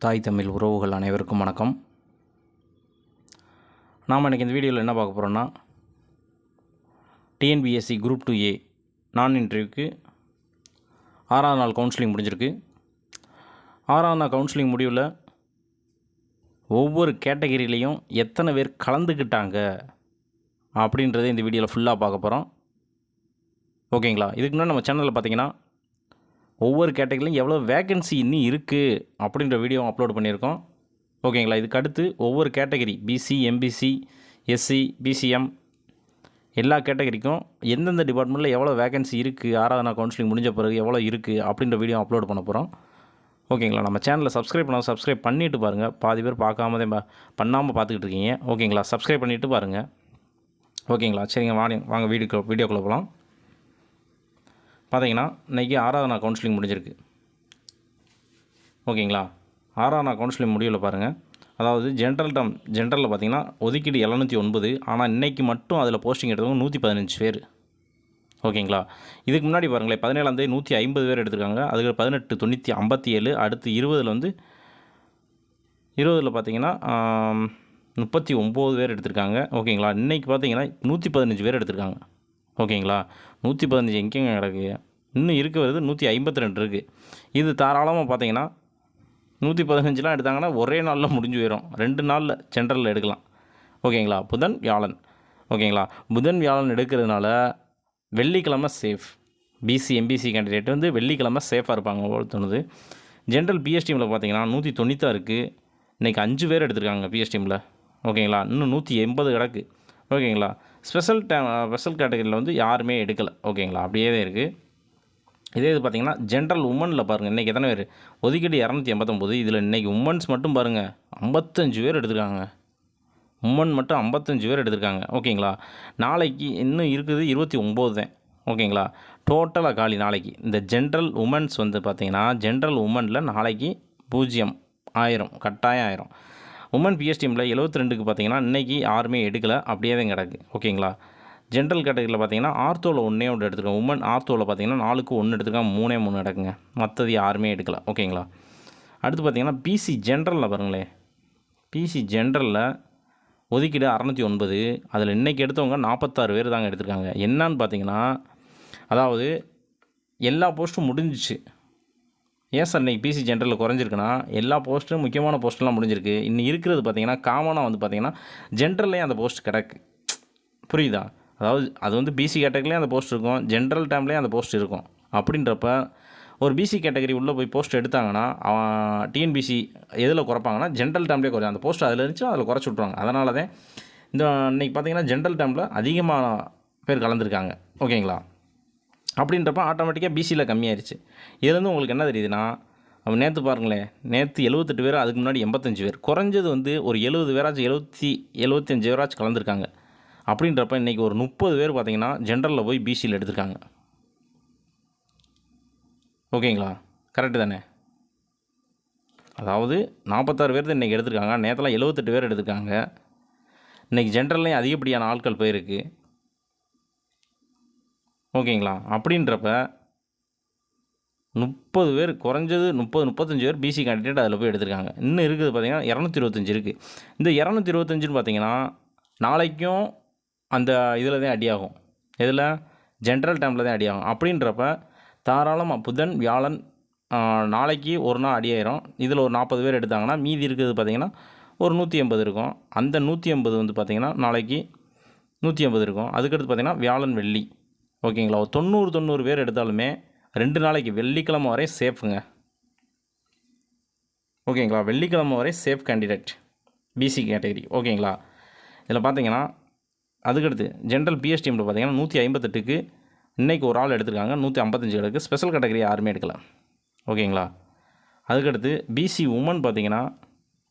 தாய் தமிழ் உறவுகள் அனைவருக்கும் வணக்கம். நாம் இன்றைக்கி இந்த வீடியோவில் என்ன பார்க்க போகிறோன்னா, டிஎன்பிஎஸ்சி குரூப் 2A நான் இன்டர்வியூக்கு 6ஆவது நாள் கவுன்சிலிங் முடிஞ்சிருக்கு. 6ஆவது நாள் கவுன்சிலிங் முடிவில் ஒவ்வொரு கேட்டகரியிலையும் எத்தனை பேர் கலந்துக்கிட்டாங்க அப்படின்றத இந்த வீடியோவில் ஃபுல்லாக பார்க்க போகிறோம். ஓகேங்களா? இதுக்கு முன்னாடி நம்ம சேனலில் பார்த்தீங்கன்னா ஒவ்வொரு கேட்டகரியிலையும் எவ்வளோ வேக்கன்சி இன்னும் இருக்குது அப்படின்ற வீடியோ அப்லோட் பண்ணியிருக்கோம். ஓகேங்களா? இதுக்கு அடுத்து ஒவ்வொரு category BC, MBC, SC, BCM எல்லா கேட்டகரிக்கும் எந்தெந்த டிபார்ட்மெண்ட்டில் எவ்வளோ வேக்கன்சி இருக்குது, 6ஆவது நாள் கவுன்சிலிங் முடிஞ்ச பிறகு எவ்வளோ இருக்குது அப்படின்ற வீடியோ அப்லோட் பண்ண போகிறோம். ஓகேங்களா? நம்ம சேனலில் சப்ஸ்கிரைப் பண்ணிவிட்டு பாருங்கள். பாதி பேர் பார்க்காமதே பண்ணாமல் பார்த்துக்கிட்டு இருக்கீங்க. ஓகேங்களா? சப்ஸ்கிரைப் பண்ணிவிட்டு பாருங்கள். ஓகேங்களா? சரிங்க, வாங்க வீடியோக்குள்ளே போகலாம். பார்த்தீங்கன்னா இன்றைக்கி 6ஆவது நாள் கவுன்சிலிங் முடிஞ்சிருக்கு. ஓகேங்களா? 6ஆவது நாள் கவுன்சிலிங் முடிவில் பாருங்கள். அதாவது ஜென்ரலில் பார்த்தீங்கன்னா ஒதுக்கீடு 709, ஆனால் இன்றைக்கி மட்டும் அதில் போஸ்டிங் எடுத்தவங்க 115 பேர். ஓகேங்களா? இதுக்கு முன்னாடி பாருங்களேன், 17ஆம் தேதி 150 பேர் எடுத்திருக்காங்க. அதுக்கு 18 957, அடுத்து 20 பார்த்தீங்கன்னா 39 பேர் எடுத்திருக்காங்க. ஓகேங்களா? இன்றைக்கி பார்த்தீங்கன்னா 115 பேர் எடுத்திருக்காங்க. ஓகேங்களா? 115 எங்கேங்க கிடக்கு? இன்னும் இருக்க வருது 152 இருக்குது. இது தாராளமாக பார்த்தீங்கன்னா 115லாம் எடுத்தாங்கன்னா ஒரே நாளில் முடிஞ்சு போயிடும். 2 நாளில் ஜென்ரலில் எடுக்கலாம். ஓகேங்களா? புதன் வியாழன். ஓகேங்களா? புதன் வியாழன் எடுக்கிறதுனால வெள்ளிக்கிழமை சேஃப். பிசி, எம்பிசி கேண்டிடேட் வந்து வெள்ளிக்கிழமை சேஃபாக இருப்பாங்க தோணுது. ஜென்ரல் பிஎஸ் டீமில் பார்த்தீங்கன்னா 196 இருக்குது. இன்றைக்கி 5 பேர் எடுத்திருக்காங்க பிஎஸ் டீமில். ஓகேங்களா? இன்னும் 180 கிடக்கு. ஓகேங்களா? ஸ்பெஷல் கேட்டகரியில் வந்து யாருமே எடுக்கலை. ஓகேங்களா? அப்படியே தான் இருக்குது. இது பார்த்திங்கன்னா ஜென்ரல் உமனில் பாருங்கள், இன்றைக்கி எத்தனை பேர் ஒதுக்கீடு 289. இதில் இன்றைக்கி உமன்ஸ் மட்டும் பாருங்கள் 55 பேர் எடுத்திருக்காங்க. உமன் மட்டும் 55 பேர் எடுத்திருக்காங்க. ஓகேங்களா? நாளைக்கு இன்னும் இருக்குது 29 தான். ஓகேங்களா? டோட்டலாக காலி நாளைக்கு. இந்த ஜென்ரல் உமன்ஸ் வந்து பார்த்திங்கன்னா ஜென்ரல் உமனில் நாளைக்கு 1000 கட்டாயம் 1000. உமன் பிஎஸ் டீமில் 72க்கு பார்த்தீங்கன்னா இன்றைக்கி யாருமே எடுக்கலை, அப்படியே தான் கிடக்கு. ஓகேங்களா? ஜென்ரல் கேட்டகரியில் பார்த்தீங்கன்னா ஆர்த்தோவில் 1 எடுத்துருக்காங்க. உமன் ஆர்த்தோவில் பார்த்தீங்கன்னா 4க்கு 1 எடுத்துருக்காங்க. 3 நடக்குங்க. மற்றது யாருமே எடுக்கலை. ஓகேங்களா? அடுத்து பார்த்தீங்கன்னா பிசி ஜென்ரலில் பாருங்களேன். பிசி ஜென்ரலில் ஒதுக்கீடு 609. அதில் இன்றைக்கி எடுத்தவங்க 46 பேர் தாங்க எடுத்திருக்காங்க. என்னான்னு பார்த்தீங்கன்னா, அதாவது எல்லா போஸ்ட்டும் முடிஞ்சிச்சு. ஏன் சார் இன்றைக்கி பிசி ஜென்ரலில் குறைஞ்சிருக்குன்னா, எல்லா போஸ்ட்டும் முக்கியமான போஸ்ட்லாம் முடிஞ்சிருக்கு. இன்னும் இருக்கிறது பார்த்திங்கன்னா காமனாக வந்து பார்த்திங்கன்னா ஜென்ரல்லையும் அந்த போஸ்ட் கிடக்கு. புரியுதா? அதாவது அது வந்து பிசி கேட்டகரிலேயும் அந்த போஸ்ட் இருக்கும், ஜென்ரல் டைம்லேயும் அந்த போஸ்ட் இருக்கும். அப்படின்றப்ப ஒரு பிசி கேட்டகரி உள்ளே போய் போஸ்ட் எடுத்தாங்கன்னா அவன் டிஎன்பிசி எதில் குறைப்பாங்கன்னா ஜென்ரல் டைம்லேயே குறையும். அந்த போஸ்ட் அதில் இருந்துச்சு, அதில் குறைச்சி விட்ருவாங்க. அதனால தான் இந்த இன்றைக்கி பார்த்திங்கன்னா ஜென்ரல் டைமில் அதிகமான பேர் கலந்துருக்காங்க. ஓகேங்களா? அப்படின்றப்ப ஆட்டோமேட்டிக்காக பிசியில் கம்மியாயிருச்சு. இதுலேருந்து உங்களுக்கு என்ன தெரியுதுன்னா, அவன் நேற்று பாருங்களேன், நேற்று 78 பேர், அதுக்கு முன்னாடி 85 பேர், குறைஞ்சது வந்து ஒரு 70 பேராச்சும் 75 பேராச்சும் கலந்துருக்காங்க. அப்படின்றப்ப இன்றைக்கி ஒரு 30 பேர் பார்த்திங்கன்னா ஜென்ரலில் போய் பிசியில் எடுத்திருக்காங்க. ஓகேங்களா? கரெக்டு தானே? அதாவது 46 பேர் தான் இன்றைக்கி எடுத்திருக்காங்க. நேற்றுலாம் 78 பேர் எடுத்திருக்காங்க. இன்றைக்கி ஜென்ரல்லையும் அதிகப்படியான ஆட்கள் போயிருக்கு. ஓகேங்களா? அப்படின்றப்ப 30 பேர், குறைஞ்சது 35 பேர் பிசி கேண்டிடேட் அதில் போய் எடுத்திருக்காங்க. இன்னும் இருக்குது பார்த்திங்கன்னா 225 இருக்குது. இந்த 225ன்னு பார்த்திங்கன்னா நாளைக்கும் அந்த இதில் தான் அடியாகும். இதில் ஜென்ரல் டைமில் தான் அடியாகும். அப்படின்றப்ப தாராளமாக புதன் வியாழன் நாளைக்கு ஒரு நாள் அடியாயிரும். இதில் ஒரு 40 பேர் எடுத்தாங்கன்னா மீதி இருக்கிறது பார்த்திங்கன்னா ஒரு 180 இருக்கும். அந்த 180 வந்து பார்த்திங்கன்னா நாளைக்கு 180 இருக்கும். அதுக்கடுத்து பார்த்திங்கன்னா வியாழன் வெள்ளி. ஓகேங்களா? 90 பேர் எடுத்தாலுமே 2 நாளைக்கு வெள்ளிக்கிழமை வரை சேஃபுங்க. ஓகேங்களா? வெள்ளிக்கிழமை வரை சேஃப் கேண்டிடேட் பிசி கேட்டகரி. ஓகேங்களா? இதில் பார்த்தீங்கன்னா அதுக்கடுத்து ஜென்ரல் பிஎஸ் டீமில் பார்த்தீங்கன்னா 158க்கு இன்றைக்கி ஒரு ஆள் எடுத்திருக்காங்க. 155 கிடக்கு. ஸ்பெஷல் கேட்டகரி யாருமே எடுக்கலை. ஓகேங்களா? அதுக்கடுத்து பிசி உமன் பார்த்தீங்கன்னா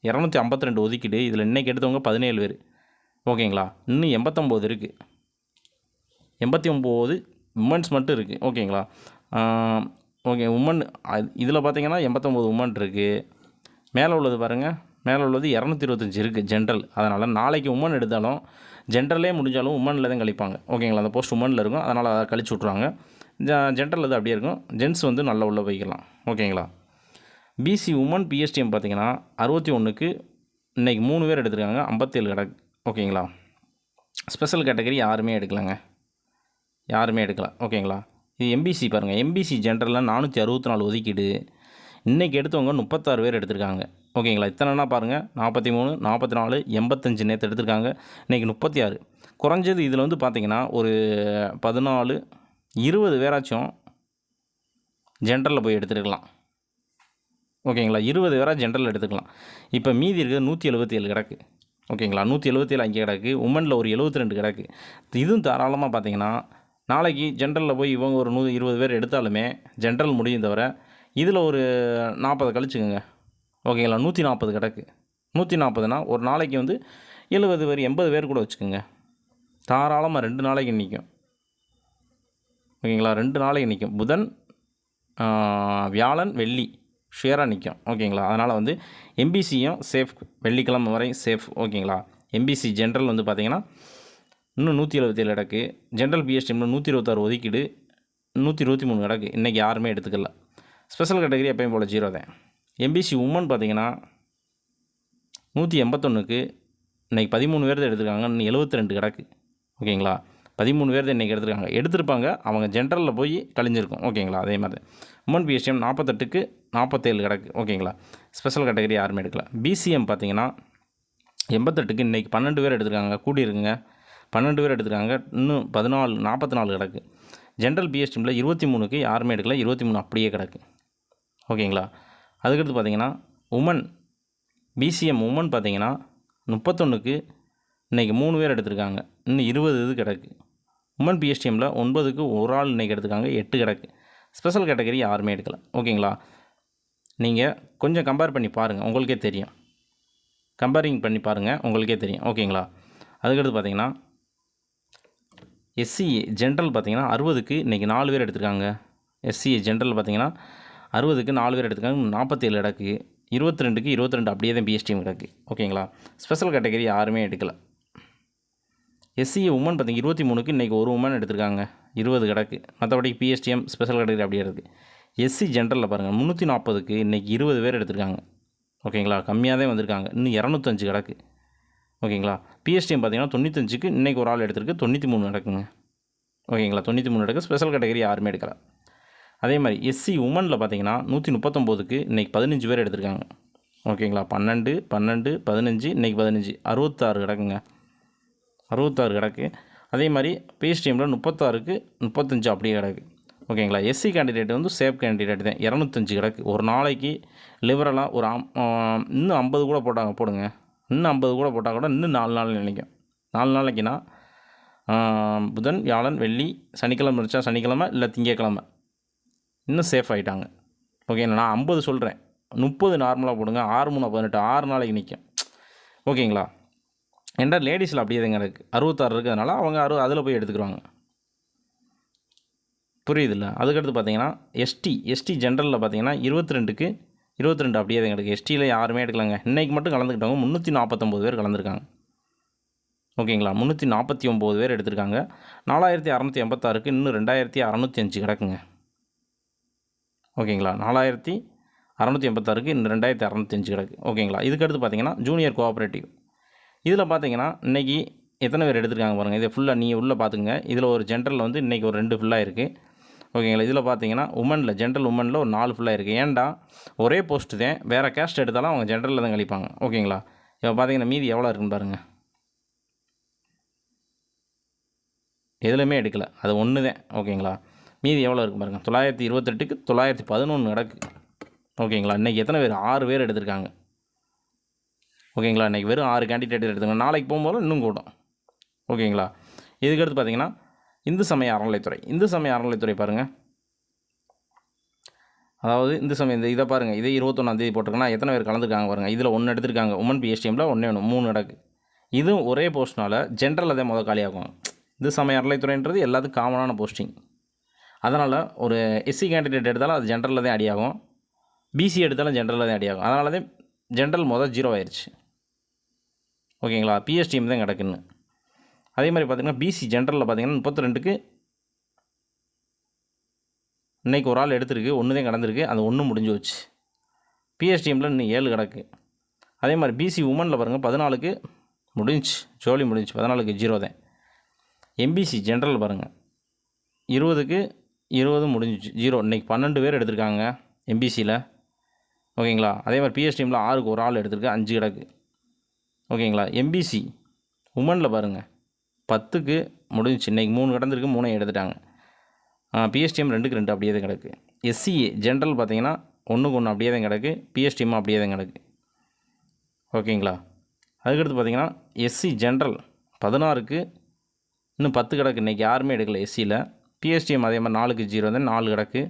252 ஒதுக்கீடு. இதில் இன்றைக்கி எடுத்தவங்க 17 பேர். ஓகேங்களா? இன்னும் 89 இருக்குது. 89 உமன்ஸ் மட்டும் இருக்குது. ஓகேங்களா? ஓகே, உமன் இதில் பார்த்தீங்கன்னா 89 உமன் இருக்குது. மேலே உள்ளது பாருங்கள், மேலே உள்ளது 225 இருக்குது ஜென்ரல். அதனால் நாளைக்கு உமன் எடுத்தாலும் ஜென்ரலே முடிஞ்சாலும் உமனில் தான் கழிப்பாங்க. ஓகேங்களா? அந்த போஸ்ட் உமனில் இருக்கும், அதனால் அதை கழிச்சு விட்ருவாங்க. ஜென்ரல் அது அப்படியே இருக்கும். ஜென்ஸ் வந்து நல்லா உள்ளே போய்க்கலாம். ஓகேங்களா? பிசி உமன் பிஎஸ்டிஎம் பார்த்தீங்கன்னா 61க்கு இன்றைக்கி 3 பேர் எடுத்திருக்காங்க, 57 கிடக்கு. ஓகேங்களா. ஸ்பெஷல் கேட்டகரி யாருமே எடுக்கலைங்க, யாருமே எடுக்கல. ஓகேங்களா. இது எம்பிசி பாருங்கள், எம்பிசி ஜென்ரலில் 464 ஒதுக்கீடு. இன்றைக்கி எடுத்தவங்க 36 பேர் எடுத்திருக்காங்க. ஓகேங்களா. இத்தனைனா பாருங்கள், 43, 44, 85 நேற்று எடுத்திருக்காங்க, இன்றைக்கி 36. குறைஞ்சது இதில் வந்து பார்த்திங்கன்னா ஒரு 14, 20 பேராச்சும் ஜென்ரலில் போய் எடுத்துருக்கலாம். ஓகேங்களா. 20 பேராக ஜென்ரல் எடுத்துக்கலாம். இப்போ மீதி இருக்கிறது 177 கிடக்கு. ஓகேங்களா. 177 அங்கே கிடக்கு. உமனில் ஒரு 72 கிடக்கு. இதுவும் தாராளமாக பார்த்தீங்கன்னா நாளைக்கு ஜென்ரலில் போய் இவங்க ஒரு 120 பேர் எடுத்தாலுமே ஜென்ரல் முடியும் தவிர இதில் ஒரு 40 கழிச்சுக்கோங்க. ஓகேங்களா. 140 கிடக்கு. 140னா ஒரு நாளைக்கு வந்து 70 பேர் 80 பேர் கூட வச்சுக்கோங்க. தாராளமாக 2 நாளைக்கு நிற்கும். ஓகேங்களா. 2 நாளைக்கு நிற்கும். புதன், வியாழன், வெள்ளி ஷேராக நிற்கும். ஓகேங்களா. அதனால் வந்து எம்பிசியும் சேஃப், வெள்ளிக்கிழமை வரை சேஃப். ஓகேங்களா. எம்பிசி ஜென்ரல் வந்து பார்த்திங்கன்னா இன்னும் 177 கிடக்கு. ஜென்ரல் பிஎஸ்டிஎம்மில் 126 ஒதுக்கீடு, 123 கிடக்கு. இன்றைக்கி யாருமே எடுத்துக்கல. ஸ்பெஷல் கேட்டகரி எப்பயும் போல் 0 தான். எம்பிசி உமன் பார்த்திங்கன்னா 181க்கு இன்றைக்கி 13 பேர் தான் எடுத்துருக்காங்க, இன்னும் 72 கிடக்கு. ஓகேங்களா. 13 பேர் தான் இன்றைக்கி எடுத்திருப்பாங்க, அவங்க ஜென்ரலில் போய் கழிஞ்சிருக்கும். ஓகேங்களா. அதே மாதிரி உமன் பிஎஸ்டிஎம் 48க்கு 47 கிடக்கு. ஓகேங்களா. ஸ்பெஷல் கேட்டகரி யாருமே எடுக்கல. பிசிஎம் பார்த்திங்கன்னா 88க்கு இன்றைக்கி 12 பேர் எடுத்துருக்காங்க, கூட்டியிருக்குங்க. 12 பேர் எடுத்துருக்காங்க, இன்னும் 44 கிடக்கு. ஜென்ரல் பிஎஸ்டிஎம்மில் 23க்கு யாருமே எடுக்கல, 23 அப்படியே கிடக்கு. ஓகேங்களா. அதுக்கடுத்து பார்த்திங்கன்னா உமன் பிசிஎம் உமன் பார்த்திங்கன்னா 31க்கு இன்றைக்கி 3 பேர் எடுத்திருக்காங்க, இன்னும் 20 இது கிடக்கு. உமன் பிஎஸ்டிஎம்மில் 9க்கு ஒரு ஆள் இன்றைக்கி எடுத்துருக்காங்க, 8 கிடக்கு. ஸ்பெஷல் கேட்டகரி யாருமே எடுக்கல. ஓகேங்களா. நீங்கள் கொஞ்சம் கம்பேர் பண்ணி பாருங்கள், உங்களுக்கே தெரியும். கம்பேரிங் பண்ணி பாருங்கள், உங்களுக்கே தெரியும். ஓகேங்களா. அதுக்கடுத்து பார்த்திங்கன்னா எஸ்சிஏ ஜென்ரல் பார்த்திங்கன்னா 60க்கு இன்றைக்கி 4 பேர் எடுத்திருக்காங்க. எஸ்சிஏ ஜென்ரல் பார்த்திங்கன்னா 60க்கு 4 பேர் எடுத்துருக்காங்க, 47 கிடக்கு. 22க்கு 22 அப்படியே தான் பிஎஸ்டிஎம் கிடக்கு. ஓகேங்களா. ஸ்பெஷல் கேட்டகரி யாருமே எடுக்கல. எஸ்சிஏ உமன் பார்த்திங்க 23க்கு இன்றைக்கி ஒரு உமன் எடுத்திருக்காங்க, 20 கிடக்கு. மற்றபடி பிஎஸ்டிஎம் ஸ்பெஷல் கேட்டகரி அப்படியே இருக்குது. எஸ்சி ஜென்ரலில் பாருங்கள் 340க்கு இன்றைக்கி 20 பேர் எடுத்திருக்காங்க. ஓகேங்களா. கம்மியாக தான் வந்திருக்காங்க, இன்னும் 205 கிடக்கு. ஓகேங்களா. பிஎஸ்டிஎம் பார்த்திங்கன்னா 95க்கு இன்றைக்கி ஒரு ஆள் எடுத்திருக்கு, 93 நடக்குங்க. ஓகேங்களா. 93 நடக்கு. ஸ்பெஷல் கேட்டகரி யாருமே எடுக்கல. அதே மாதிரி எஸ்சி உமனில் பார்த்திங்கன்னா 139க்கு இன்றைக்கி 15 பேர் எடுத்திருக்காங்க. ஓகேங்களா. 12, 12, 15, இன்றைக்கி 15, 66 கிடக்குங்க. 66 கிடக்கு. அதே மாதிரி பிஎஸ்டிஎம்மில் 36க்கு 35 அப்படியே கிடக்கு. ஓகேங்களா. எஸ்சி கேண்டிடேட் வந்து சேஃப் கேண்டிடேட் தான், 205 கிடக்கு. ஒரு நாளைக்கு லிபரலாக ஒரு இன்னும் 50 கூட போடுங்க. இன்னும் 50 கூட போட்டால் கூட இன்னும் 4 நாள் நினைக்கும். 4 நாளைக்குன்னா புதன், வியாழன், வெள்ளி, சனிக்கிழமை முடிச்சா சனிக்கிழமை இல்லை திங்கக்கிழமை இன்னும் சேஃப் ஆகிட்டாங்க. ஓகேங்களா. நான் 50 சொல்கிறேன், 30 நார்மலாக போடுங்க. 6, 3, 18, 6 நாளைக்கு நிற்கும். ஓகேங்களா. ஏன்டா லேடிஸில் அப்படியே தாங்க இருக்குது, 66 இருக்கிறதுனால அவங்க அதில் போய் எடுத்துக்குவாங்க. புரியுதில்ல. அதுக்கடுத்து பார்த்தீங்கன்னா எஸ்டி ஜென்ரலில் பார்த்தீங்கன்னா 22க்கு 22 அப்படியே தான் எடுக்கு. எஸ்டியில் யாருமே எடுக்கலாங்க. இன்றைக்கி மட்டும் கலந்துக்கிட்டவங்க 349 பேர் கலந்துருக்காங்க. ஓகேங்களா. 349 பேர் எடுத்திருக்காங்க. 4686க்கு இன்னும் 2605 கிடக்குங்க. ஓகேங்களா. 4686க்கு இன்னும் 2605 கிடக்கு. ஓகேங்களா. இதுக்கடுத்து பார்த்தீங்கன்னா ஜூனியர் கோஆப்ரேட்டிவ். இதில் பார்த்தீங்கன்னா இன்றைக்கி எத்தனை பேர் எடுத்திருக்காங்க பாருங்கள். இதை ஃபுல்லாக நீங்கள் உள்ளே பார்த்துங்க. இதில் ஒரு ஜென்ரலில் வந்து இன்றைக்கி ஒரு 2 ஃபுல்லாக இருக்குது. ஓகேங்களா. இதில் பார்த்தீங்கன்னா உமனில் ஜென்ரல் உமனில் ஒரு 4 ஃபுல்லாக இருக்குது. ஏன்டா ஒரே போஸ்ட்டு தான், வேறு கேஸ்ட் எடுத்தாலும் அவங்க ஜென்ரலில் தான் கழிப்பாங்க. ஓகேங்களா. இப்போ பார்த்தீங்கன்னா மீதி எவ்வளோ இருக்குன்னு பாருங்கள். எதுலையுமே எடுக்கலை, அது ஒன்று தான். ஓகேங்களா. மீதி எவ்வளோ இருக்குது பாருங்கள். 928க்கு 911 கிடக்கு. ஓகேங்களா. இன்றைக்கி எத்தனை பேர்? 6 பேர் எடுத்திருக்காங்க. ஓகேங்களா. இன்றைக்கி வெறும் 6 கேண்டிடேட் எடுத்துக்கோங்க. நாளைக்கு போகும்போது இன்னும் கூடும். ஓகேங்களா. இதுக்கடுத்து பார்த்தீங்கன்னா இந்து சமய அறநிலைத்துறை பாருங்கள். அதாவது இந்து சமயம் இதை பாருங்கள். இதே 21ஆந்தேதி போட்டிருக்கேன்னா எத்தனை பேர் கலந்துருக்காங்க பாருங்கள். இதில் 1 எடுத்திருக்காங்க. உமன் பிஎஸ்டிஎம்மில் 1 3 நடக்கு. இதுவும் ஒரே போஸ்ட்னால் ஜென்ரல் அதே முதல் காலியாகும். இந்து சமய அறநிலைத்துறைன்றது எல்லாத்துக்கும் காமனான போஸ்டிங். அதனால் ஒரு எஸ்சி கேண்டிடேட் எடுத்தாலும் அது ஜென்ரலில் தான் அடியாகும், பிசி எடுத்தாலும் ஜென்ரலில் தான் அடியாகும். அதனால தான் ஜென்ரல் 0 ஆயிடுச்சு. ஓகேங்களா. பிஎஸ்டிஎம் தான் கிடக்குன்னு. அதே மாதிரி பார்த்திங்கன்னா பிசி ஜென்ரலில் பார்த்திங்கன்னா 32க்கு இன்றைக்கி ஒரு ஆள் எடுத்துருக்கு, 1 தான் கடந்திருக்கு. அந்த 1 முடிஞ்சு வச்சு. பிஎஸ்டிஎம்மில் இன்னும் 7 கிடக்கு. அதே மாதிரி பிசி உமனில் பாருங்கள் 14க்கு முடிஞ்சு, ஜோலி முடிஞ்சு, 14க்கு 0 தான். எம்பிசி ஜென்ரல் பாருங்கள் 20க்கு 20 முடிஞ்சிச்சு, 0. இன்றைக்கி 12 பேர் எடுத்திருக்காங்க எம்பிசியில். ஓகேங்களா. அதே மாதிரி பிஎஸ்டிஎம்மில் 6க்கு ஒரு ஆள் எடுத்திருக்கு, 5 கிடக்கு. ஓகேங்களா. எம்பிசி உமனில் பாருங்கள் 10க்கு முடிஞ்சிச்சு, இன்றைக்கி 3 கிடந்திருக்கு, 3 எடுத்துட்டாங்க. பிஎஸ்டிஎம் 2க்கு 2 அப்படியே தான் கிடக்கு. எஸ்சிஏ ஜென்ரல் பார்த்தீங்கன்னா 1க்கு 1 அப்படியே தான் கிடக்கு, பிஎஸ்டிஎம் அப்படியே தான் கிடக்கு. ஓகேங்களா. அதுக்கடுத்து பார்த்தீங்கன்னா எஸ்சி ஜென்ரல் 16க்கு இன்னும் 10 கிடக்கு, இன்றைக்கி யாருமே எடுக்கலை எஸ்சியில். பிஎஸ்டிஎம் அதே மாதிரி 4க்கு 0 தான், 4 கிடக்கு.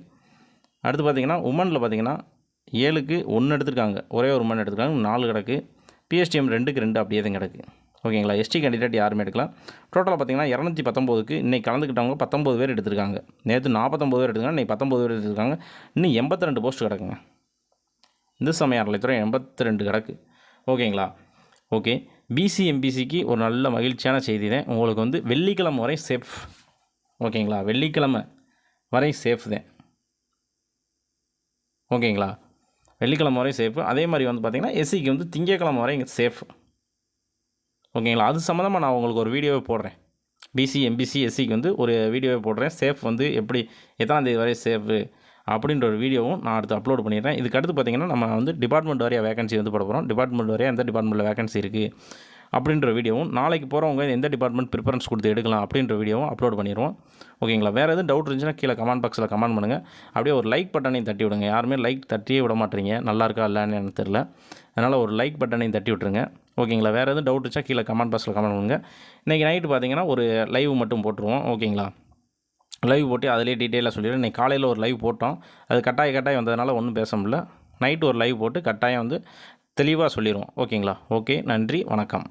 அடுத்து பார்த்திங்கன்னா உமனில் பார்த்திங்கன்னா 7க்கு 1 எடுத்துருக்காங்க, ஒரே ஒரு உமன் எடுத்துருக்காங்க, 4 கிடக்கு. பிஎஸ்டிஎம் 2க்கு 2 அப்படியே தான் கிடக்கு. ஓகேங்களா. எஸ்டி கேண்டிடேட் யாருமே எடுக்கலாம். டோட்டலாக பார்த்திங்கன்னா 219க்கு இன்றைக்கி கலந்துக்கிட்டவங்க 19 பேர் எடுத்திருக்காங்க. நேற்று 49 பேர் எடுத்துருக்காங்க, இன்றைக்கி 19 பேர் எடுத்திருக்காங்க. இன்னும் 82 போஸ்ட் கிடக்குங்க. இந்து சமய அறநிலையத்துறை 82 கிடக்கு. ஓகேங்களா. ஓகே. பிசி எம்பிசிக்கு ஒரு நல்ல மகிழ்ச்சியான செய்தி தான். உங்களுக்கு வந்து வெள்ளிக்கிழமை வரை சேஃப். ஓகேங்களா. வெள்ளிக்கிழமை வரை சேஃப் தான். ஓகேங்களா. வெள்ளிக்கிழமை வரை சேஃபு. அதே மாதிரி வந்து பார்த்திங்கன்னா எஸ்சிக்கு வந்து திங்கக்கிழமை வரை இங்கே சேஃப். ஓகேங்களா. அது சம்மந்தமாக நான் உங்களுக்கு ஒரு வீடியோவே போடுறேன். பிசி எம்பிசி எஸ்சிக்கு வந்து ஒரு வீடியோவே போடுறேன். சேஃப் வந்து எப்படி எத்தனாம் தேதி வரை சேஃபு அப்படின்ற ஒரு வீடியோவும் நான் அடுத்து அப்லோட் பண்ணிடுறேன். இதுக்கு அடுத்து பார்த்திங்கன்னா நம்ம வந்து டிபார்ட்மெண்ட் வாரியாக வேகன்சி வந்து போட போகிறோம். டிபார்ட்மெண்ட் வாரியாக எந்த டிபார்ட்மெண்ட்டில் வேகன்சி இருக்குது அப்படின்ற வீடியோவும், நாளைக்கு போகிறவங்க எந்த டிபார்ட்மெண்ட் ப்ரிஃபரன்ஸ் கொடுத்து எடுக்கலாம் அப்படின்ற வீடியோவும் அப்லோட் பண்ணிடுவோம். ஓகேங்களா. வேறு எதுவும் டவுட் இருந்துச்சுன்னா கீழே கமெண்ட் பாக்ஸில் கமெண்ட் பண்ணுங்கள். அப்படியே ஒரு லைக் பட்டனையும் தட்டி விடுங்க. யாருமே லைக் தட்டியே விட மாட்டீங்க, நல்லா இருக்கா இல்லைன்னு எனக்கு தெரில. அதனால் ஒரு லைக் பட்டனையும் தட்டி விட்டுருங்க. ஓகேங்களா. வேறு எதுவும் டவுட் இருந்துச்சா கீழே கமெண்ட் பாக்ஸில் கமெண்ட் பண்ணுங்கள். இன்றைக்கி நைட்டு பார்த்திங்கன்னா ஒரு லைவ் மட்டும் போட்டுருவோம். ஓகேங்களா. லைவ் போட்டு அதிலே டீட்டெயிலாக சொல்லிடுறேன். இன்றைக்கி காலையில் ஒரு லைவ் போட்டோம், அது கட்டாயம் வந்ததுனால ஒன்றும் பேச முடியல. நைட்டு ஒரு லைவ் போட்டு கட்டாயம் வந்து தெளிவாக சொல்லிடுவோம். ஓகேங்களா. ஓகே, நன்றி, வணக்கம்.